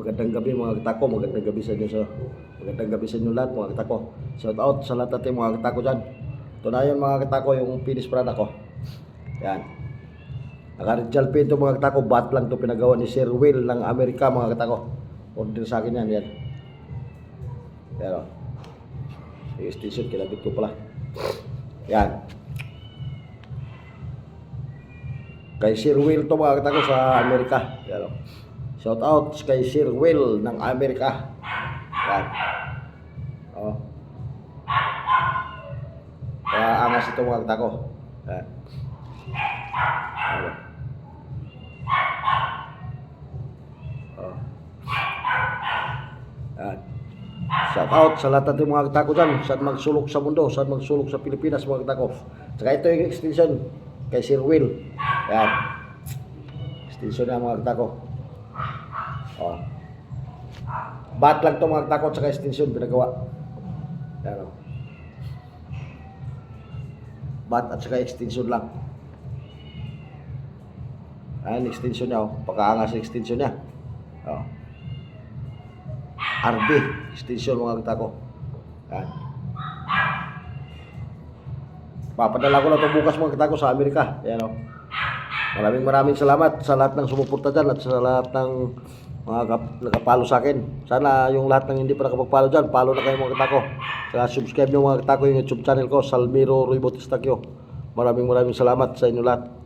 Magandang gabi mga katako, magandang gabi sa inyo magandang gabi sa inyo lahat mga katako. Shout out sa lahat natin mga katako dyan. Ito na yun mga katako, yung finish product ko. Yan. Naka-rejal paint ito mga katako, bat lang ito pinagawa ni Sir Will ng Amerika mga katako. Order sa akin yan, yan. Pero, yung station, kinabit ko pala. Yan. Kay Sir Will ito mga katako sa Amerika. Yan o. Shout out kay Sir Will ng Amerika. Yan. Oh. Kaya angas ito mga katako. Yan. Oh. Yan. Shout out sa lahat natin mga katako dyan. Saan magsulok sa mundo, saan magsulok sa Pilipinas mga katako. Saka ito yung extension kay Sir Will. Yan. Extension na mga katako. Oh. Bat lang ito mga takot sa extension pinagawa. Yan o. Bat at saka extension lang. Ayan extension niya o. Pagkaangas sa extension niya. Oh. RB extension mga takot. Yan. Papadala ko na ito bukas mga takot sa Amerika. Yan o. Maraming salamat sa lahat ng sumuporta dyan at sa lahat ng mga nakapalo sa akin. Sana yung lahat ng hindi pa nakapagpalo dyan, follow na kayo mga katako. Saka subscribe nyo mga katako yung YouTube channel ko, Salmiro Ruy Bautista Kyo. Maraming salamat sa inyo lahat.